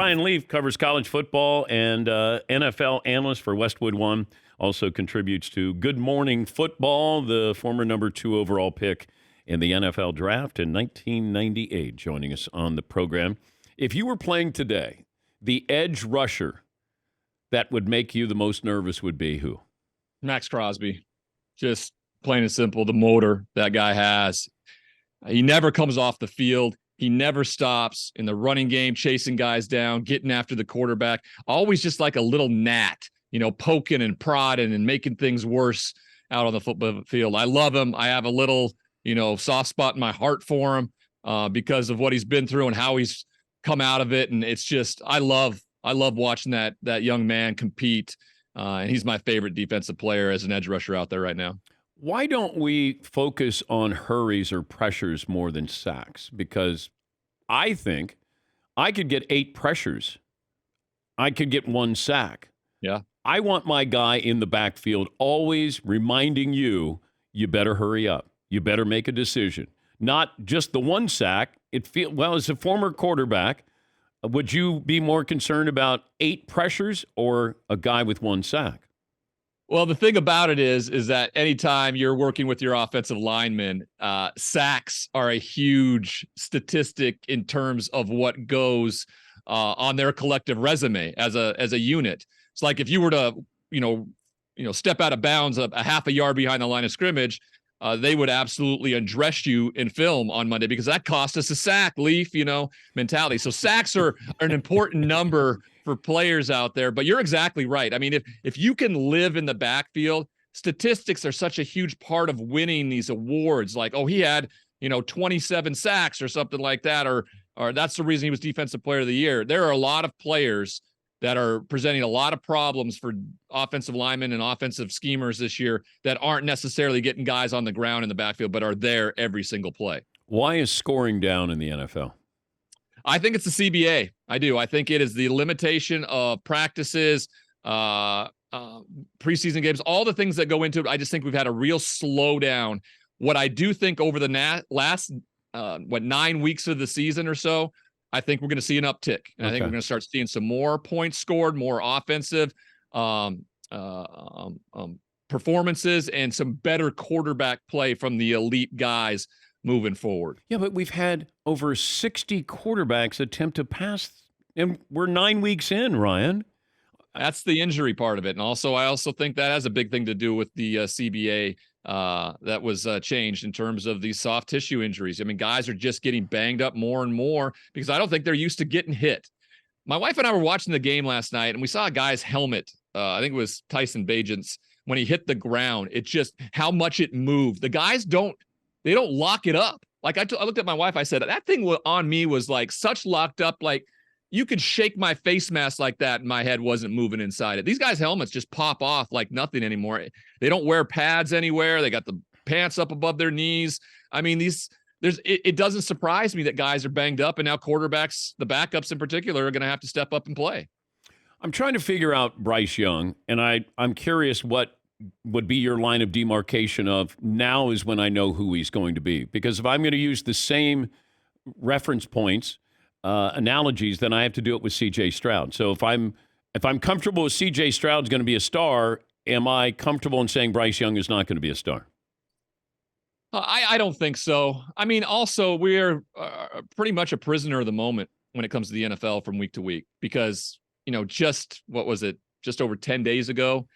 Ryan Leaf covers college football and NFL analyst for Westwood One. Also contributes to Good Morning Football, the former number 2 overall pick in the NFL draft in 1998, joining us on the program. If you were playing today, the edge rusher that would make you the most nervous would be who? Max Crosby. Just plain and simple, the motor that guy has. He never comes off the field. He never stops in the running game, chasing guys down, getting after the quarterback. Always just like a little gnat, poking and prodding and making things worse out on the football field. I love him. I have a little, soft spot in my heart for him because of what he's been through and how he's come out of it. And it's just, I love watching that young man compete. And he's my favorite defensive player as an edge rusher out there right now. Why don't we focus on hurries or pressures more than sacks? Because I think I could get 8 pressures. I could get 1 sack. Yeah. I want my guy in the backfield always reminding you better hurry up. You better make a decision. Not just the 1 sack. As a former quarterback, would you be more concerned about 8 pressures or a guy with 1 sack? Well, the thing about it is that anytime you're working with your offensive linemen, sacks are a huge statistic in terms of what goes on their collective resume as a unit. It's like if you were to, step out of bounds a half a yard behind the line of scrimmage, they would absolutely undress you in film on Monday because that cost us a sack, Leaf, mentality. So sacks are an important number for players out there, but you're exactly right. I mean, if you can live in the backfield, statistics are such a huge part of winning these awards. Like, he had, 27 sacks or something like that, or that's the reason he was Defensive Player of the Year. There are a lot of players that are presenting a lot of problems for offensive linemen and offensive schemers this year that aren't necessarily getting guys on the ground in the backfield, but are there every single play. Why is scoring down in the NFL? I think it's the CBA. I do. I think it is the limitation of practices, preseason games, all the things that go into it. I just think we've had a real slowdown. What I do think over the last 9 weeks of the season or so, I think we're going to see an uptick. And I think we're going to start seeing some more points scored, more offensive performances, and some better quarterback play from the elite guys moving forward. Yeah, but we've had over 60 quarterbacks attempt to pass, and we're 9 weeks in, Ryan. That's the injury part of it. And I also think that has a big thing to do with the CBA that was changed in terms of these soft tissue injuries. I mean, guys are just getting banged up more and more because I don't think they're used to getting hit. My wife and I were watching the game last night, and we saw a guy's helmet. I think it was Tyson Bagent's when he hit the ground. It just how much it moved. The guys don't lock it up. Like I looked at my wife. I said that thing on me was like such locked up. Like you could shake my face mask like that, and my head wasn't moving inside it. These guys' helmets just pop off like nothing anymore. They don't wear pads anywhere. They got the pants up above their knees. I mean, it doesn't surprise me that guys are banged up, and now quarterbacks, the backups in particular, are going to have to step up and play. I'm trying to figure out Bryce Young, and I'm curious what would be your line of demarcation of now is when I know who he's going to be. Because if I'm going to use the same reference points, analogies, then I have to do it with C.J. Stroud. So if I'm comfortable with C.J. Stroud's going to be a star, am I comfortable in saying Bryce Young is not going to be a star? I don't think so. I mean, also we're pretty much a prisoner of the moment when it comes to the NFL from week to week because just over 10 days ago,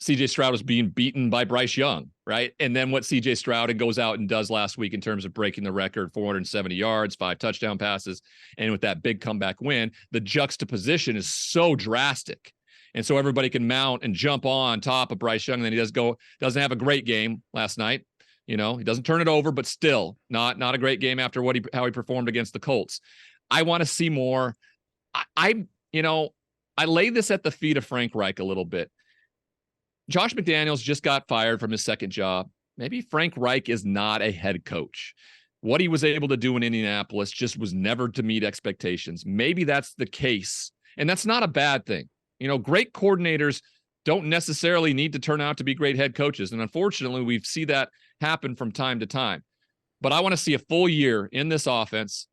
C.J. Stroud was being beaten by Bryce Young, right? And then what C.J. Stroud goes out and does last week in terms of breaking the record, 470 yards, 5 touchdown passes, and with that big comeback win, the juxtaposition is so drastic. And so everybody can mount and jump on top of Bryce Young, and then he doesn't have a great game last night. He doesn't turn it over, but still not a great game after how he performed against the Colts. I want to see more. I lay this at the feet of Frank Reich a little bit. Josh McDaniels just got fired from his second job. Maybe Frank Reich is not a head coach. What he was able to do in Indianapolis just was never to meet expectations. Maybe that's the case, and that's not a bad thing. Great coordinators don't necessarily need to turn out to be great head coaches, and unfortunately, we see that happen from time to time. But I want to see a full year in this offense.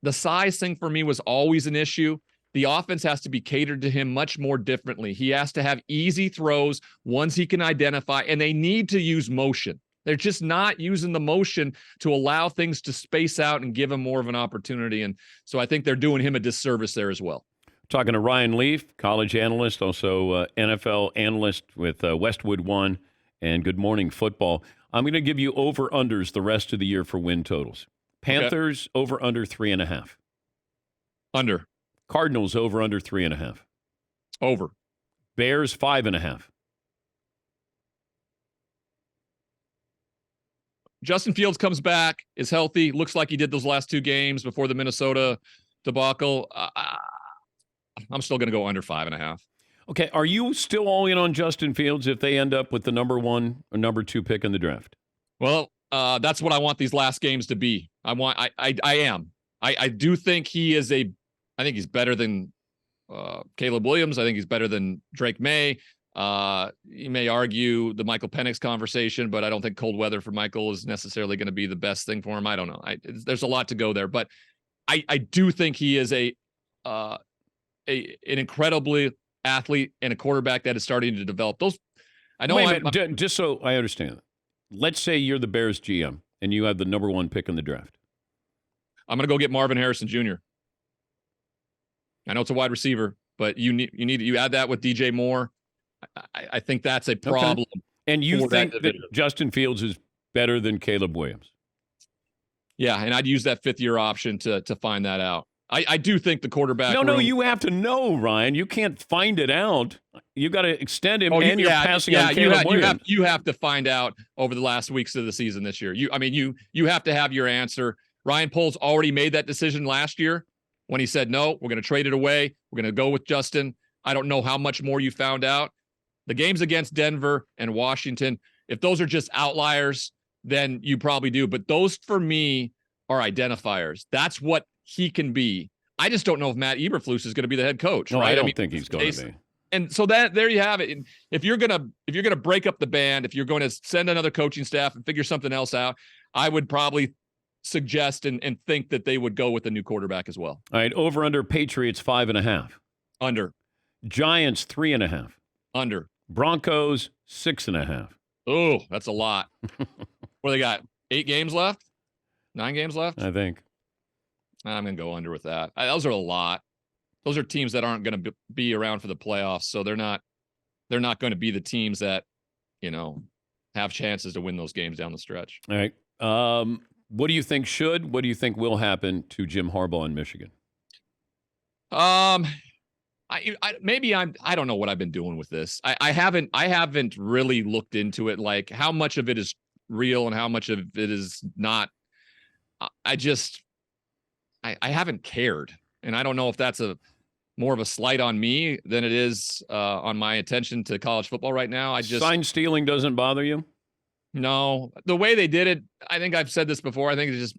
The size thing for me was always an issue. the offense has to be catered to him much more differently. He has to have easy throws, ones he can identify, and they need to use motion. They're just not using the motion to allow things to space out and give him more of an opportunity. And so I think they're doing him a disservice there as well. Talking to Ryan Leaf, college analyst, also NFL analyst with Westwood One and Good Morning Football. I'm going to give you over-unders the rest of the year for win totals. Panthers over under 3.5. Under. Cardinals over under 3.5. Over. Bears 5.5. Justin Fields comes back, is healthy, looks like he did those last 2 games before the Minnesota debacle. I'm still going to go under 5.5. Okay, are you still all in on Justin Fields if they end up with the number 1 or number 2 pick in the draft? Well, that's what I want these last games to be. I am. I do think he is I think he's better than Caleb Williams. I think he's better than Drake May. You may argue the Michael Penix conversation, but I don't think cold weather for Michael is necessarily going to be the best thing for him. I don't know. There's a lot to go there, but I do think he is an incredibly athlete and a quarterback that is starting to develop those. I know. Just so I understand, let's say you're the Bears GM and you have the number 1 pick in the draft. I'm going to go get Marvin Harrison Jr. I know it's a wide receiver, but you add that with DJ Moore. I think that's a problem. Okay. And you think that Justin Fields is better than Caleb Williams? Yeah, and I'd use that 5th-year option to find that out. I do think the quarterback. No, you have to know, Ryan. You can't find it out. You got to extend him, and you're passing on Caleb Williams. You have to find out over the last weeks of the season this year. You have to have your answer. Ryan Poles already made that decision last year when he said, no, we're going to trade it away. We're going to go with Justin. I don't know how much more you found out. The games against Denver and Washington, if those are just outliers, then you probably do. But those, for me, are identifiers. That's what he can be. I just don't know if Matt Eberflus is going to be the head coach. No, right? I don't think he's going to be. And so there you have it. And if you're gonna break up the band, if you're going to send another coaching staff and figure something else out, I would probably suggest and think that they would go with a new quarterback as well. All right, over under Patriots 5.5. Under. Giants 3.5. Under. Broncos 6.5. Oh, that's a lot. What they got? 8 games left? 9 games left? I think. I'm going to go under with that. Those are a lot. Those are teams that aren't going to be around for the playoffs, so they're not going to be the teams that, have chances to win those games down the stretch. All right. What do you think what do you think will happen to Jim Harbaugh in Michigan? I don't know what I've been doing with this. I haven't really looked into it, like how much of it is real and how much of it is not. I haven't cared, and I don't know if that's more of a slight on me than it is on my attention to college football right now. Sign stealing doesn't bother you? No, the way they did it, I think I've said this before. I think it's just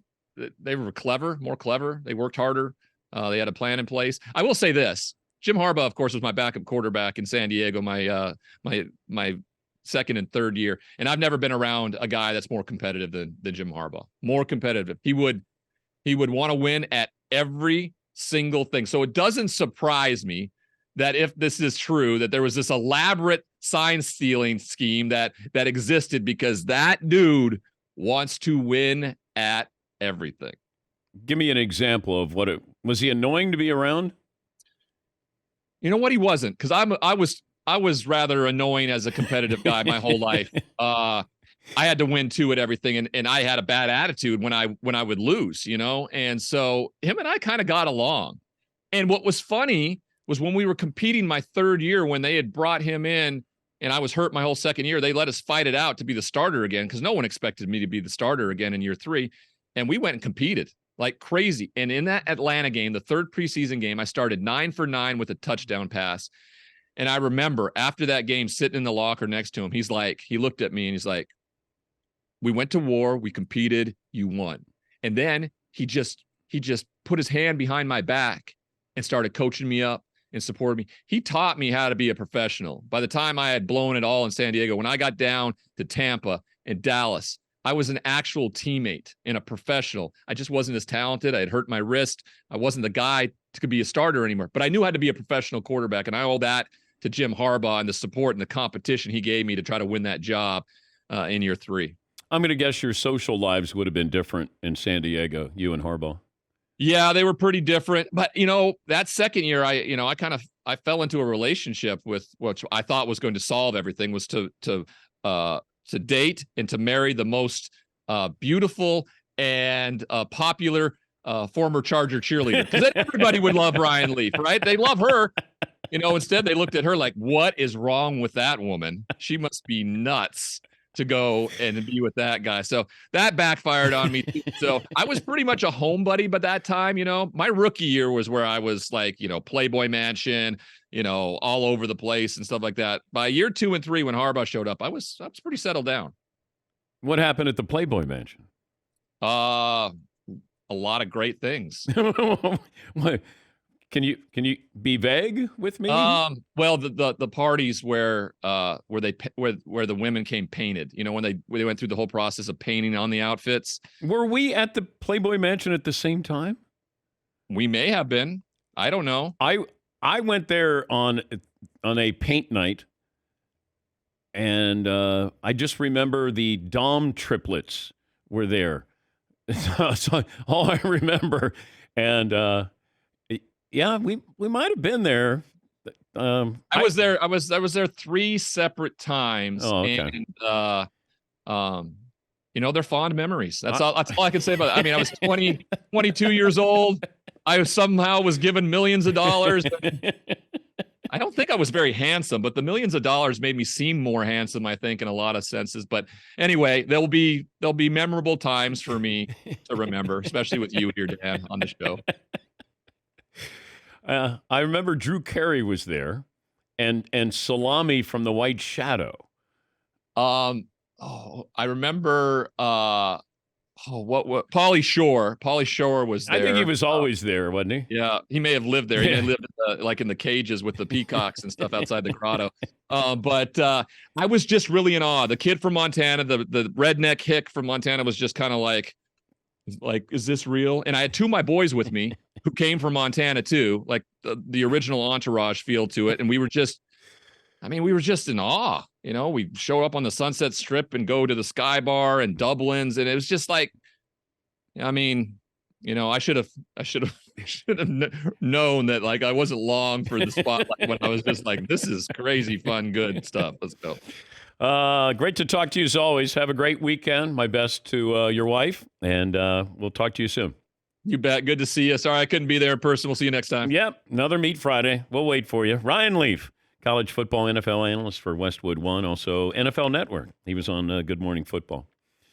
they were more clever. They worked harder. They had a plan in place. I will say this: Jim Harbaugh, of course, was my backup quarterback in San Diego my second and third year, and I've never been around a guy that's more competitive than Jim Harbaugh. More competitive. He would want to win at every single thing. So it doesn't surprise me that if this is true, that there was this elaborate sign stealing scheme that existed, because that dude wants to win at everything. Give me an example of was he annoying to be around? You know what? He wasn't, because I was rather annoying as a competitive guy my whole life. I had to win too at everything, and I had a bad attitude when I would lose, and so him and I kind of got along. And what was funny was when we were competing my third year, when they had brought him in and I was hurt my whole second year, they let us fight it out to be the starter again, because no one expected me to be the starter again in year 3. And we went and competed like crazy. And in that Atlanta game, the third preseason game, I started 9 for 9 with a touchdown pass. And I remember after that game, sitting in the locker next to him, he looked at me and he's like, we went to war, we competed, you won. And then he just put his hand behind my back and started coaching me up and supported me. He taught me how to be a professional. By the time I had blown it all in San Diego, when I got down to Tampa and Dallas, I was an actual teammate and a professional. I just wasn't as talented. I had hurt my wrist. I wasn't the guy to be a starter anymore, but I knew I had to be a professional quarterback. And I owe that to Jim Harbaugh and the support and the competition he gave me to try to win that job in year 3. I'm going to guess your social lives would have been different in San Diego, you and Harbaugh. Yeah, they were pretty different. But, that second year, I fell into a relationship with what I thought was going to solve everything, was to date and to marry the most beautiful and popular former Charger cheerleader. Because everybody would love Ryan Leaf, right? They love her. Instead they looked at her like, what is wrong with that woman? She must be nuts to go and be with that guy. So that backfired on me too. So I was pretty much a homebody by that time. My rookie year was where I was like, Playboy Mansion, all over the place and stuff like that. By year 2 and 3, when Harbaugh showed up, I was pretty settled down. What happened at the Playboy Mansion? A lot of great things. What? Can you be vague with me? Well, the parties where the women came painted, when they went through the whole process of painting on the outfits. Were we at the Playboy Mansion at the same time? We may have been. I don't know. I went there on a paint night, and I just remember the Dom triplets were there. So all I remember, and yeah, we might have been there. I was there. I was there 3 separate times. Oh, okay. And they're fond memories. That's all I can say about it. I mean, I was 22 years old. I somehow was given millions of dollars. I don't think I was very handsome, but the millions of dollars made me seem more handsome, I think, in a lot of senses. But anyway, there'll be memorable times for me to remember, especially with you here, Dan, on the show. I remember Drew Carey was there, and Salami from the White Shadow. I remember. What? Pauly Shore. Pauly Shore was there. I think he was always there, wasn't he? Yeah, he may have lived there. He lived in the cages with the peacocks and stuff outside the grotto. But I was just really in awe. The kid from Montana, the redneck hick from Montana, was just kind of like, is this real? And I had 2 of my boys with me who came from Montana too, like the original Entourage feel to it. And we were just in awe. We show up on the Sunset Strip and go to the Sky Bar and Dublin's, and it was just like, I should have known that, like, I wasn't long for the spotlight when I was just like, this is crazy fun, good stuff. Let's go. Great to talk to you as always. Have a great weekend. My best to your wife, and we'll talk to you soon. You bet. Good to see you. Sorry I couldn't be there in person. We'll see you next time. Yep. Another Meat Friday. We'll wait for you. Ryan Leaf, college football NFL analyst for Westwood One, also NFL Network. He was on Good Morning Football.